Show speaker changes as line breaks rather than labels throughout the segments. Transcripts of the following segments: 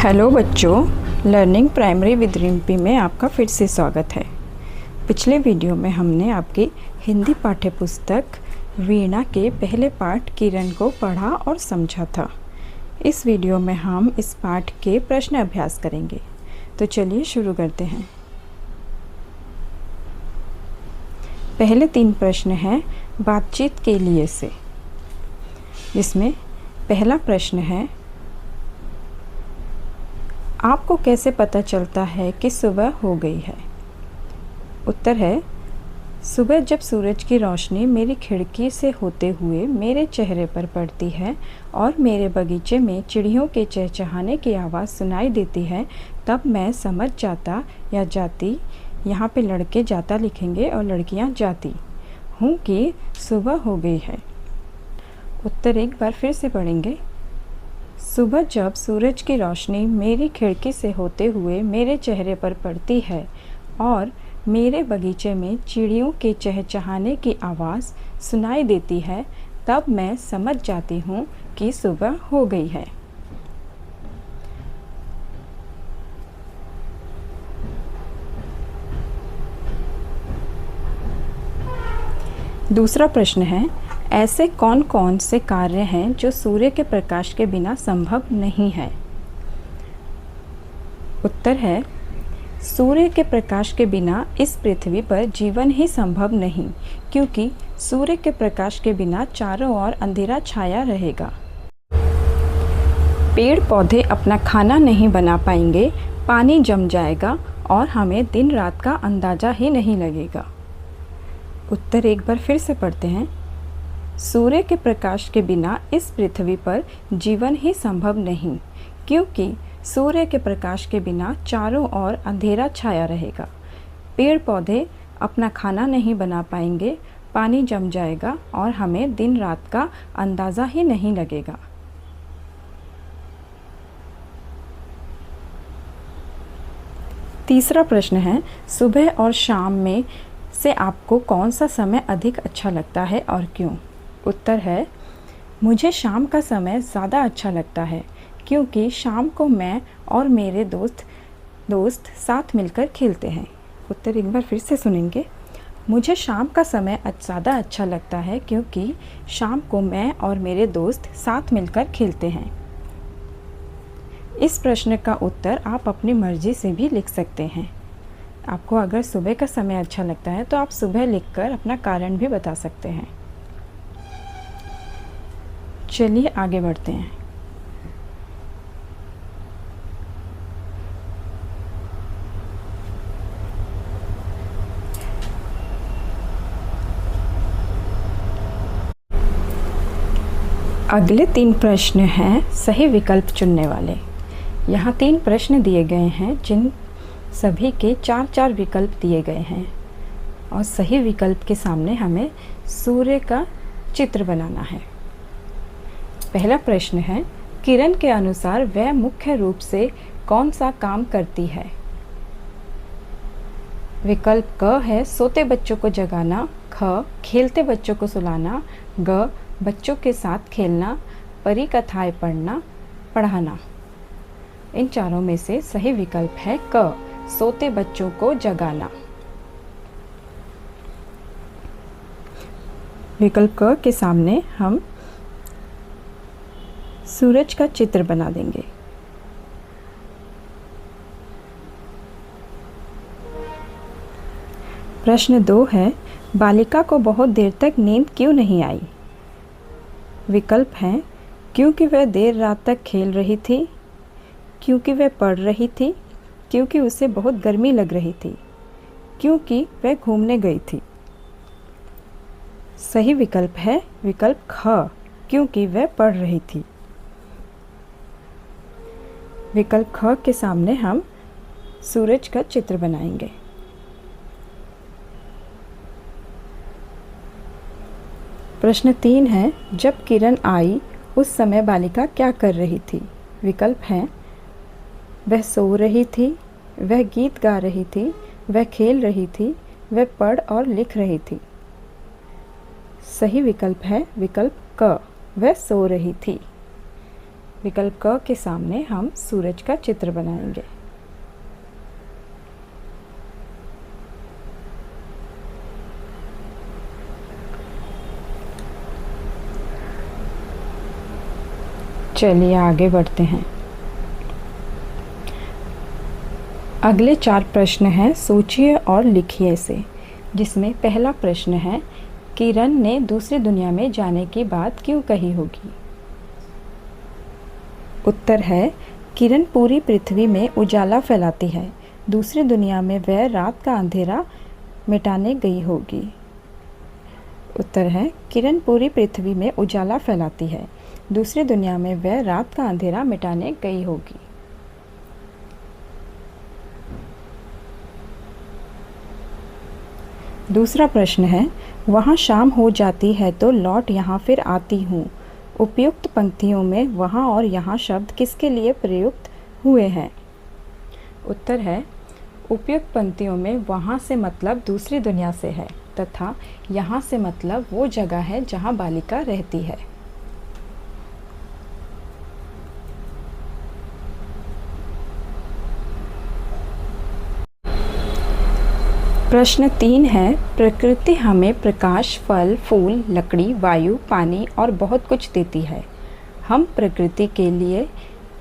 Hello बच्चों, learning primary with Rimpy में आपका फिर से स्वागत है। पिछले वीडियो में हमने आपकी हिंदी पाठ्यपुस्तक वीणा के पहले पाठ किरण को पढ़ा और समझा था। इस वीडियो में हम इस पाठ के प्रश्न अभ्यास करेंगे। तो चलिए शुरू करते हैं। पहले 3 प्रश्न हैं बातचीत के लिए से, जिसमें पहला प्रश्न है, आपको कैसे पता चलता है कि सुबह हो गई है? उत्तर है, सुबह जब सूरज की रोशनी मेरी खिड़की से होते हुए मेरे चेहरे पर पड़ती है और मेरे बगीचे में चिड़ियों के चहचहाने की आवाज़ सुनाई देती है, तब मैं समझ जाता या जाती, यहाँ पे लड़के जाता लिखेंगे और लड़कियाँ जाती हूँ कि सुबह हो गई है। उत्तर एक बार फिर से पढ़ेंगे। सुबह जब सूरज की रोशनी मेरी खिड़की से होते हुए मेरे चेहरे पर पड़ती है और मेरे बगीचे में चिड़ियों के चहचहाने की आवाज़ सुनाई देती है, तब मैं समझ जाती हूँ कि सुबह हो गई है। दूसरा प्रश्न है, ऐसे कौन कौन से कार्य हैं जो सूर्य के प्रकाश के बिना संभव नहीं है? उत्तर है, सूर्य के प्रकाश के बिना इस पृथ्वी पर जीवन ही संभव नहीं, क्योंकि सूर्य के प्रकाश के बिना चारों ओर अंधेरा छाया रहेगा। पेड़ पौधे अपना खाना नहीं बना पाएंगे, पानी जम जाएगा और हमें दिन रात का अंदाज़ा ही नहीं लगेगा। उत्तर एक बार फिर से पढ़ते हैं। सूर्य के प्रकाश के बिना इस पृथ्वी पर जीवन ही संभव नहीं, क्योंकि सूर्य के प्रकाश के बिना चारों ओर अंधेरा छाया रहेगा। पेड़ पौधे अपना खाना नहीं बना पाएंगे, पानी जम जाएगा और हमें दिन रात का अंदाज़ा ही नहीं लगेगा। तीसरा प्रश्न है, सुबह और शाम में से आपको कौन सा समय अधिक अच्छा लगता है और क्यों? उत्तर है, मुझे शाम का समय ज़्यादा अच्छा लगता है, क्योंकि शाम को मैं और मेरे दोस्त साथ मिलकर खेलते हैं। उत्तर एक बार फिर से सुनेंगे। मुझे शाम का समय ज़्यादा अच्छा लगता है, क्योंकि शाम को मैं और मेरे दोस्त साथ मिलकर खेलते हैं। इस प्रश्न का उत्तर आप अपनी मर्ज़ी से भी लिख सकते हैं। आपको अगर सुबह का समय अच्छा लगता है तो आप सुबह लिखकर अपना कारण भी बता सकते हैं। चलिए आगे बढ़ते हैं। अगले 3 प्रश्न हैं सही विकल्प चुनने वाले। यहाँ 3 प्रश्न दिए गए हैं, जिन सभी के 4-4 विकल्प दिए गए हैं और सही विकल्प के सामने हमें सूर्य का चित्र बनाना है। पहला प्रश्न है, किरण के अनुसार वह मुख्य रूप से कौन सा काम करती है? विकल्प क है सोते बच्चों को जगाना, ख खेलते बच्चों को सुलाना, ग बच्चों के साथ खेलना, परी कथाएं पढ़ाना। इन चारों में से सही विकल्प है क सोते बच्चों को जगाना। विकल्प क के सामने हम सूरज का चित्र बना देंगे। प्रश्न 2 है, बालिका को बहुत देर तक नींद क्यों नहीं आई? विकल्प हैं, क्योंकि वह देर रात तक खेल रही थी, क्योंकि वह पढ़ रही थी, क्योंकि उसे बहुत गर्मी लग रही थी, क्योंकि वह घूमने गई थी। सही विकल्प है विकल्प ख, क्योंकि वह पढ़ रही थी। विकल्प ख के सामने हम सूरज का चित्र बनाएंगे। प्रश्न 3 है, जब किरण आई उस समय बालिका क्या कर रही थी? विकल्प हैं, वह सो रही थी, वह गीत गा रही थी, वह खेल रही थी, वह पढ़ और लिख रही थी। सही विकल्प है विकल्प क, वह सो रही थी। विकल्प क के सामने हम सूरज का चित्र बनाएंगे। चलिए आगे बढ़ते हैं। अगले 4 प्रश्न हैं सोचिए और लिखिए से, जिसमें पहला प्रश्न है किरण ने दूसरी दुनिया में जाने की बात क्यों कही होगी। उत्तर है किरण पूरी पृथ्वी में उजाला फैलाती है, दूसरी दुनिया में वह रात का अंधेरा मिटाने गई होगी। उत्तर है किरण पूरी पृथ्वी में उजाला फैलाती है, दूसरी दुनिया में वह रात का अंधेरा मिटाने गई होगी। दूसरा प्रश्न है वहाँ शाम हो जाती है तो लौट यहाँ फिर आती हूँ। उपयुक्त पंक्तियों में वहाँ और यहाँ शब्द किसके लिए प्रयुक्त हुए हैं। उत्तर है उपयुक्त पंक्तियों में वहाँ से मतलब दूसरी दुनिया से है तथा यहाँ से मतलब वो जगह है जहाँ बालिका रहती है। प्रश्न 3 है प्रकृति हमें प्रकाश, फल, फूल, लकड़ी, वायु, पानी और बहुत कुछ देती है। हम प्रकृति के लिए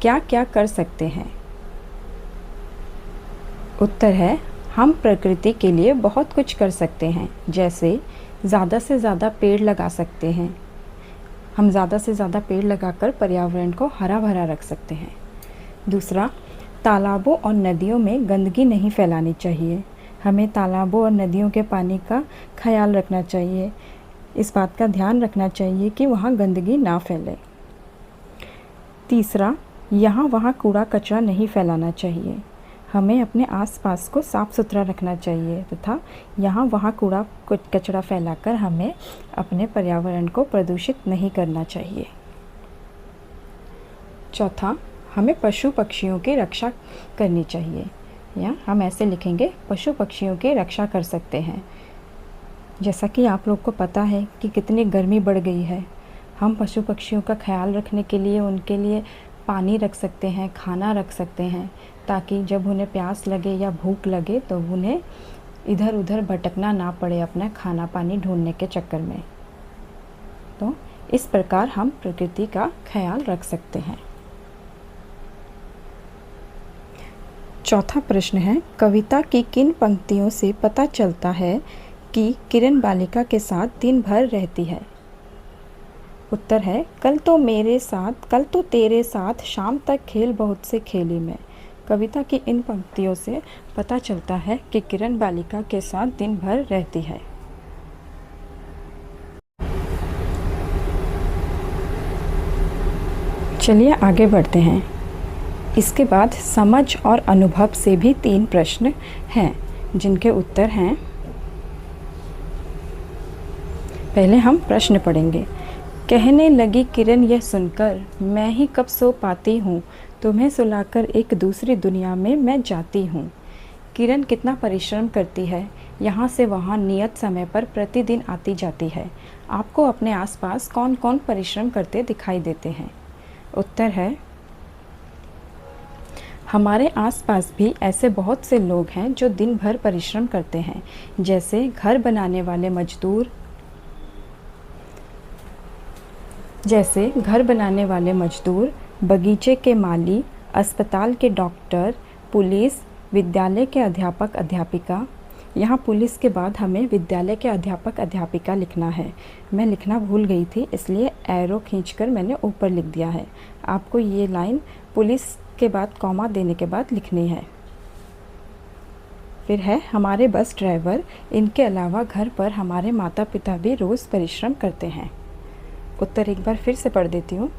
क्या क्या कर सकते हैं। उत्तर है हम प्रकृति के लिए बहुत कुछ कर सकते हैं, जैसे ज़्यादा से ज़्यादा पेड़ लगा सकते हैं। हम ज़्यादा से ज़्यादा पेड़ लगाकर पर्यावरण को हरा भरा रख सकते हैं। दूसरा, तालाबों और नदियों में गंदगी नहीं फैलानी चाहिए। हमें तालाबों और नदियों के पानी का ख्याल रखना चाहिए। इस बात का ध्यान रखना चाहिए कि वहाँ गंदगी ना फैले। तीसरा, यहाँ वहाँ कूड़ा कचरा नहीं फैलाना चाहिए। हमें अपने आसपास को साफ़ सुथरा रखना चाहिए तथा यहाँ वहाँ कूड़ा कचरा फैलाकर हमें अपने पर्यावरण को प्रदूषित नहीं करना चाहिए। चौथा, हमें पशु पक्षियों की रक्षा करनी चाहिए, या हम ऐसे लिखेंगे पशु पक्षियों की रक्षा कर सकते हैं। जैसा कि आप लोग को पता है कि कितनी गर्मी बढ़ गई है, हम पशु पक्षियों का ख्याल रखने के लिए उनके लिए पानी रख सकते हैं, खाना रख सकते हैं, ताकि जब उन्हें प्यास लगे या भूख लगे तो उन्हें इधर उधर भटकना ना पड़े अपना खाना पानी ढूंढने के चक्कर में। तो इस प्रकार हम प्रकृति का ख्याल रख सकते हैं। चौथा प्रश्न है कविता की किन पंक्तियों से पता चलता है कि किरण बालिका के साथ दिन भर रहती है। उत्तर है कल तो तेरे साथ शाम तक खेल बहुत से खेली मैं। कविता की इन पंक्तियों से पता चलता है कि किरण बालिका के साथ दिन भर रहती है। चलिए आगे बढ़ते हैं। इसके बाद समझ और अनुभव से भी 3 प्रश्न हैं, जिनके उत्तर हैं। पहले हम प्रश्न पढ़ेंगे। कहने लगी किरण यह सुनकर, मैं ही कब सो पाती हूँ, तुम्हें सुलाकर एक दूसरी दुनिया में मैं जाती हूँ। किरण कितना परिश्रम करती है, यहाँ से वहाँ नियत समय पर प्रतिदिन आती जाती है। आपको अपने आसपास कौन कौन परिश्रम करते दिखाई देते हैं। उत्तर है हमारे आसपास भी ऐसे बहुत से लोग हैं जो दिन भर परिश्रम करते हैं, जैसे घर बनाने वाले मजदूर, बगीचे के माली, अस्पताल के डॉक्टर, पुलिस, विद्यालय के अध्यापक अध्यापिका। यहाँ पुलिस के बाद हमें विद्यालय के अध्यापक अध्यापिका लिखना है। मैं लिखना भूल गई थी, इसलिए एरो खींचकर मैंने ऊपर लिख दिया है। आपको ये लाइन पुलिस के बाद कॉमा देने के बाद लिखनी है। फिर है हमारे बस ड्राइवर, इनके अलावा घर पर हमारे माता पिता भी रोज़ परिश्रम करते हैं। उत्तर एक बार फिर से पढ़ देती हूँ।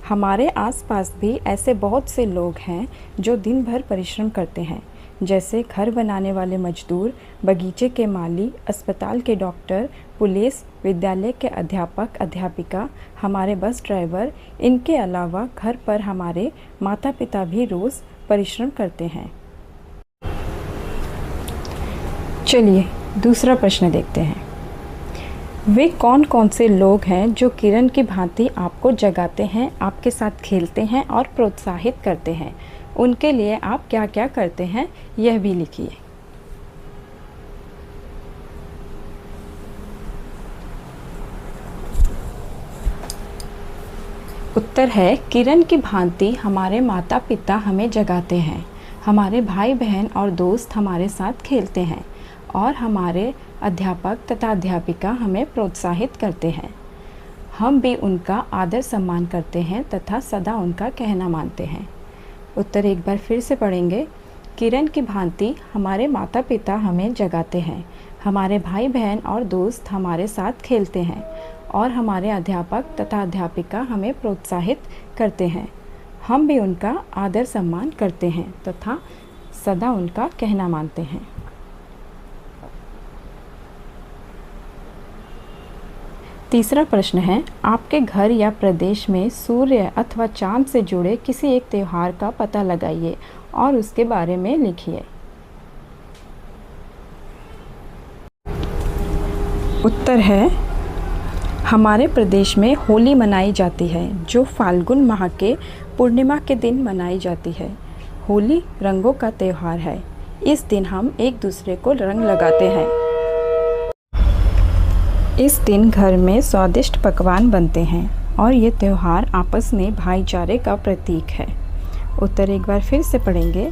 हमारे आसपास भी ऐसे बहुत से लोग हैं जो दिन भर परिश्रम करते हैं, जैसे घर बनाने वाले मजदूर, बगीचे के माली, अस्पताल के डॉक्टर, पुलिस, विद्यालय के अध्यापक अध्यापिका, हमारे बस ड्राइवर, इनके अलावा घर पर हमारे माता पिता भी रोज़ परिश्रम करते हैं। चलिए दूसरा प्रश्न देखते हैं। वे कौन कौन से लोग हैं जो किरण की भांति आपको जगाते हैं, आपके साथ खेलते हैं और प्रोत्साहित करते हैं? उनके लिए आप क्या क्या करते हैं, यह भी लिखिए। उत्तर है, किरण की भांति हमारे माता पिता हमें जगाते हैं, हमारे भाई बहन और दोस्त हमारे साथ खेलते हैं और हमारे अध्यापक तथा अध्यापिका हमें प्रोत्साहित करते हैं। हम भी उनका आदर सम्मान करते हैं तथा सदा उनका कहना मानते हैं। उत्तर एक बार फिर से पढ़ेंगे। किरण की भांति हमारे माता पिता हमें जगाते हैं, हमारे भाई बहन और दोस्त हमारे साथ खेलते हैं और हमारे अध्यापक तथा अध्यापिका हमें प्रोत्साहित करते हैं। हम भी उनका आदर सम्मान करते हैं तथा सदा उनका कहना मानते हैं। तीसरा प्रश्न है, आपके घर या प्रदेश में सूर्य अथवा चांद से जुड़े किसी एक त्योहार का पता लगाइए और उसके बारे में लिखिए। उत्तर है, हमारे प्रदेश में होली मनाई जाती है जो फाल्गुन माह के पूर्णिमा के दिन मनाई जाती है। होली रंगों का त्यौहार है। इस दिन हम एक दूसरे को रंग लगाते हैं। इस दिन घर में स्वादिष्ट पकवान बनते हैं और ये त्यौहार आपस में भाईचारे का प्रतीक है। उत्तर एक बार फिर से पढ़ेंगे।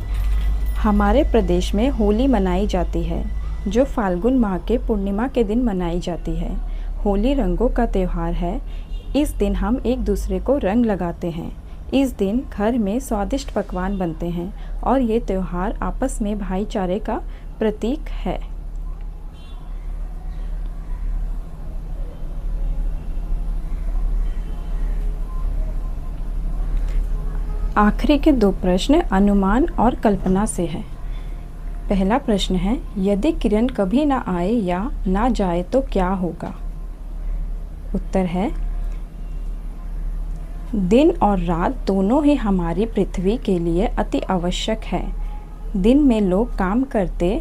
हमारे प्रदेश में होली मनाई जाती है जो फाल्गुन माह के पूर्णिमा के दिन मनाई जाती है। होली रंगों का त्यौहार है। इस दिन हम एक दूसरे को रंग लगाते हैं। इस दिन घर में स्वादिष्ट पकवान बनते हैं और ये त्यौहार आपस में भाईचारे का प्रतीक है। आखिरी के दो प्रश्न अनुमान और कल्पना से हैं। पहला प्रश्न है, यदि किरण कभी ना आए या ना जाए तो क्या होगा? उत्तर है, दिन और रात दोनों ही हमारी पृथ्वी के लिए अति आवश्यक है। दिन में लोग काम करते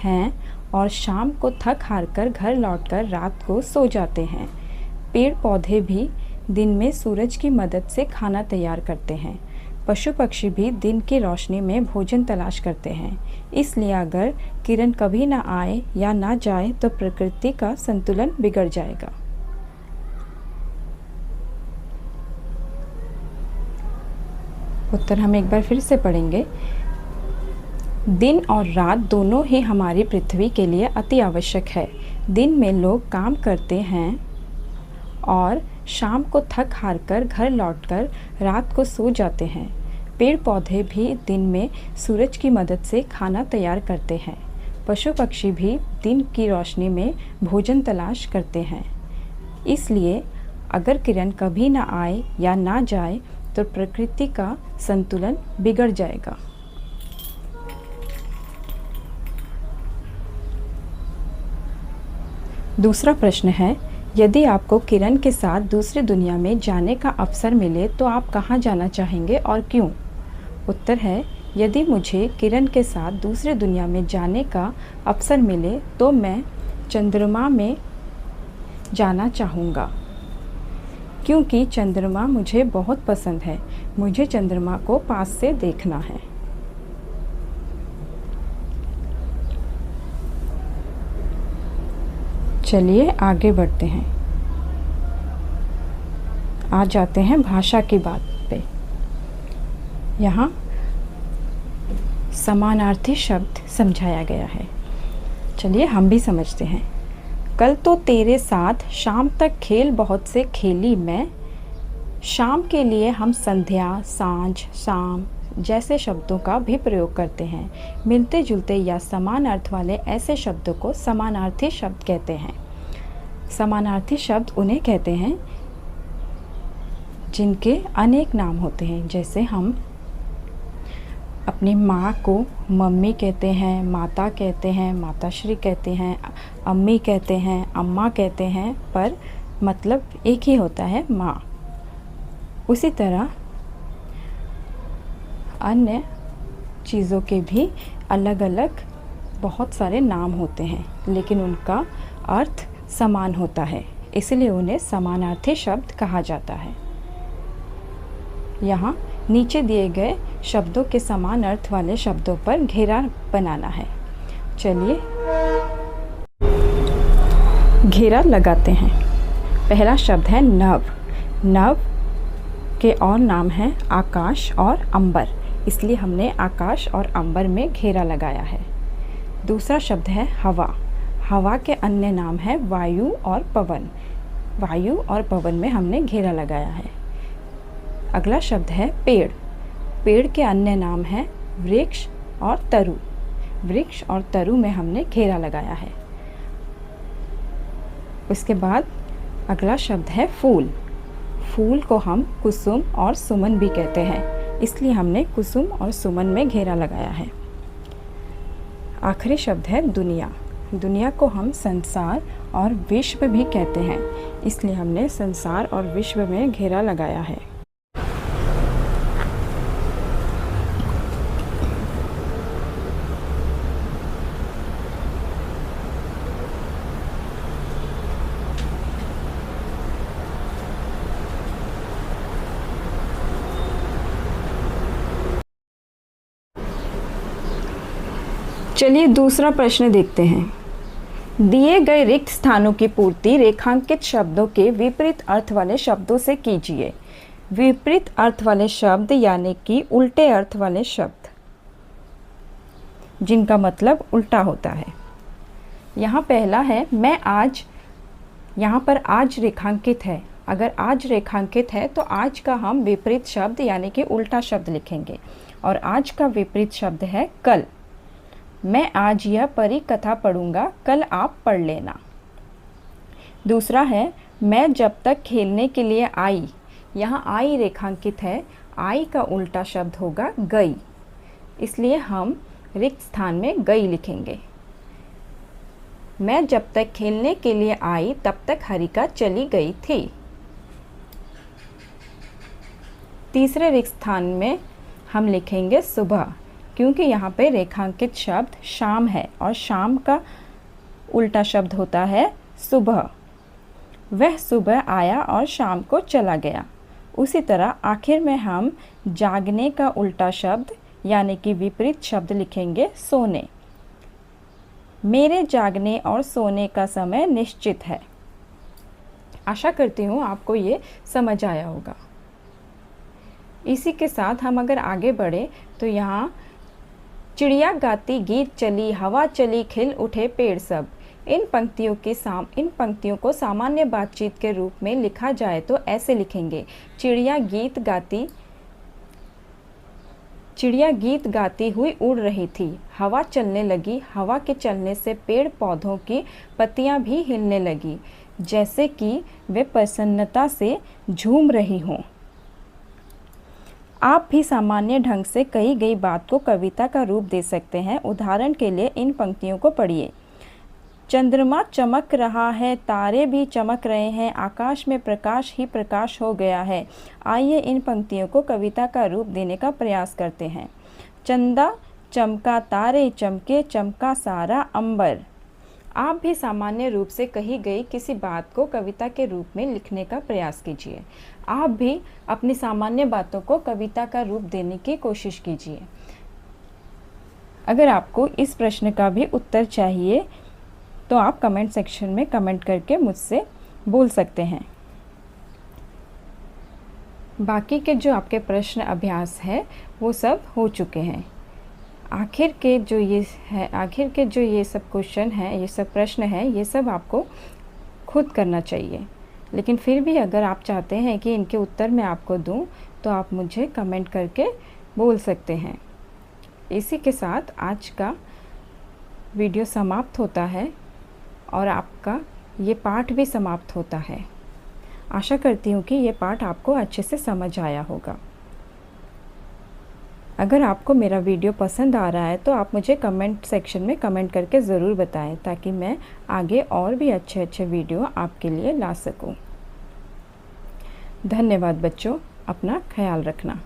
हैं और शाम को थक हार कर घर लौटकर रात को सो जाते हैं। पेड़ पौधे भी दिन में सूरज की मदद से खाना तैयार करते हैं। पशु पक्षी भी दिन की रोशनी में भोजन तलाश करते हैं। इसलिए अगर किरण कभी ना आए या ना जाए तो प्रकृति का संतुलन बिगड़ जाएगा। उत्तर हम एक बार फिर से पढ़ेंगे। दिन और रात दोनों ही हमारी पृथ्वी के लिए अति आवश्यक है। दिन में लोग काम करते हैं और शाम को थक हार कर घर लौटकर रात को सो जाते हैं। पेड़ पौधे भी दिन में सूरज की मदद से खाना तैयार करते हैं। पशु पक्षी भी दिन की रोशनी में भोजन तलाश करते हैं। इसलिए अगर किरण कभी ना आए या ना जाए तो प्रकृति का संतुलन बिगड़ जाएगा। दूसरा प्रश्न है, यदि आपको किरण के साथ दूसरी दुनिया में जाने का अवसर मिले तो आप कहाँ जाना चाहेंगे और क्यों? उत्तर है, यदि मुझे किरण के साथ दूसरी दुनिया में जाने का अवसर मिले तो मैं चंद्रमा में जाना चाहूँगा, क्योंकि चंद्रमा मुझे बहुत पसंद है। मुझे चंद्रमा को पास से देखना है। चलिए आगे बढ़ते हैं। आ जाते हैं भाषा की बात पे। यहाँ समानार्थी शब्द समझाया गया है। चलिए हम भी समझते हैं। कल तो तेरे साथ शाम तक खेल बहुत से खेली मैं। शाम के लिए हम संध्या, सांझ, शाम जैसे शब्दों का भी प्रयोग करते हैं। मिलते जुलते या समान अर्थ वाले ऐसे शब्दों को समानार्थी शब्द कहते हैं। समानार्थी शब्द उन्हें कहते हैं जिनके अनेक नाम होते हैं। जैसे हम अपनी माँ को मम्मी कहते हैं, माता कहते हैं, माताश्री कहते हैं, अम्मी कहते हैं, अम्मा कहते हैं, पर मतलब एक ही होता है, माँ। उसी तरह अन्य चीज़ों के भी अलग अलग बहुत सारे नाम होते हैं, लेकिन उनका अर्थ समान होता है, इसलिए उन्हें समानार्थी शब्द कहा जाता है। यहाँ नीचे दिए गए शब्दों के समान अर्थ वाले शब्दों पर घेरा बनाना है। चलिए घेरा लगाते हैं। पहला शब्द है नभ। नभ के और नाम हैं आकाश और अंबर, इसलिए हमने आकाश और अंबर में घेरा लगाया है। दूसरा शब्द है हवा। हवा के अन्य नाम है वायु और पवन। वायु और पवन में हमने घेरा लगाया है। अगला शब्द है पेड़। पेड़ के अन्य नाम है वृक्ष और तरु। वृक्ष और तरु में हमने घेरा लगाया है। उसके बाद अगला शब्द है फूल। फूल को हम कुसुम और सुमन भी कहते हैं, इसलिए हमने कुसुम और सुमन में घेरा लगाया है। आखिरी शब्द है दुनिया। दुनिया को हम संसार और विश्व भी कहते हैं, इसलिए हमने संसार और विश्व में घेरा लगाया है। चलिए दूसरा प्रश्न देखते हैं। दिए गए रिक्त स्थानों की पूर्ति रेखांकित शब्दों के विपरीत अर्थ वाले शब्दों से कीजिए। विपरीत अर्थ वाले शब्द यानी कि उल्टे अर्थ वाले शब्द जिनका मतलब उल्टा होता है। यहाँ पहला है मैं आज। यहाँ पर आज रेखांकित है। अगर आज रेखांकित है तो आज का हम विपरीत शब्द यानी कि उल्टा शब्द लिखेंगे, और आज का विपरीत शब्द है कल। मैं आज यह परी कथा पढ़ूंगा, कल आप पढ़ लेना। दूसरा है मैं जब तक खेलने के लिए आई। यहाँ आई रेखांकित है। आई का उल्टा शब्द होगा गई, इसलिए हम रिक्त स्थान में गई लिखेंगे। मैं जब तक खेलने के लिए आई तब तक हरिका चली गई थी। तीसरे रिक्त स्थान में हम लिखेंगे सुबह, क्योंकि यहाँ पे रेखांकित शब्द शाम है और शाम का उल्टा शब्द होता है सुबह। वह सुबह आया और शाम को चला गया। उसी तरह आखिर में हम जागने का उल्टा शब्द यानी कि विपरीत शब्द लिखेंगे सोने। मेरे जागने और सोने का समय निश्चित है। आशा करती हूँ आपको ये समझ आया होगा। इसी के साथ हम अगर आगे बढ़े तो यहाँ चिड़िया गाती गीत चली, हवा चली, खिल उठे पेड़ सब। इन पंक्तियों को सामान्य बातचीत के रूप में लिखा जाए तो ऐसे लिखेंगे। चिड़िया गीत गाती हुई उड़ रही थी। हवा चलने लगी। हवा के चलने से पेड़ पौधों की पत्तियां भी हिलने लगी, जैसे कि वे प्रसन्नता से झूम रही हों। आप भी सामान्य ढंग से कही गई बात को कविता का रूप दे सकते हैं। उदाहरण के लिए इन पंक्तियों को पढ़िए। चंद्रमा चमक रहा है, तारे भी चमक रहे हैं, आकाश में प्रकाश ही प्रकाश हो गया है। आइए इन पंक्तियों को कविता का रूप देने का प्रयास करते हैं। चंदा चमका, तारे चमके, चमका सारा अंबर। आप भी सामान्य रूप से कही गई किसी बात को कविता के रूप में लिखने का प्रयास कीजिए। आप भी अपनी सामान्य बातों को कविता का रूप देने की कोशिश कीजिए। अगर आपको इस प्रश्न का भी उत्तर चाहिए तो आप कमेंट सेक्शन में कमेंट करके मुझसे बोल सकते हैं। बाकी के जो आपके प्रश्न अभ्यास है वो सब हो चुके हैं। आखिर के जो ये सब क्वेश्चन हैं, ये सब प्रश्न हैं, ये सब आपको खुद करना चाहिए। लेकिन फिर भी अगर आप चाहते हैं कि इनके उत्तर मैं आपको दूं तो आप मुझे कमेंट करके बोल सकते हैं। इसी के साथ आज का वीडियो समाप्त होता है और आपका ये पाठ भी समाप्त होता है। आशा करती हूँ कि ये पाठ आपको अच्छे से समझ आया होगा। अगर आपको मेरा वीडियो पसंद आ रहा है तो आप मुझे कमेंट सेक्शन में कमेंट करके ज़रूर बताएं, ताकि मैं आगे और भी अच्छे अच्छे वीडियो आपके लिए ला सकूं। धन्यवाद बच्चों, अपना ख्याल रखना।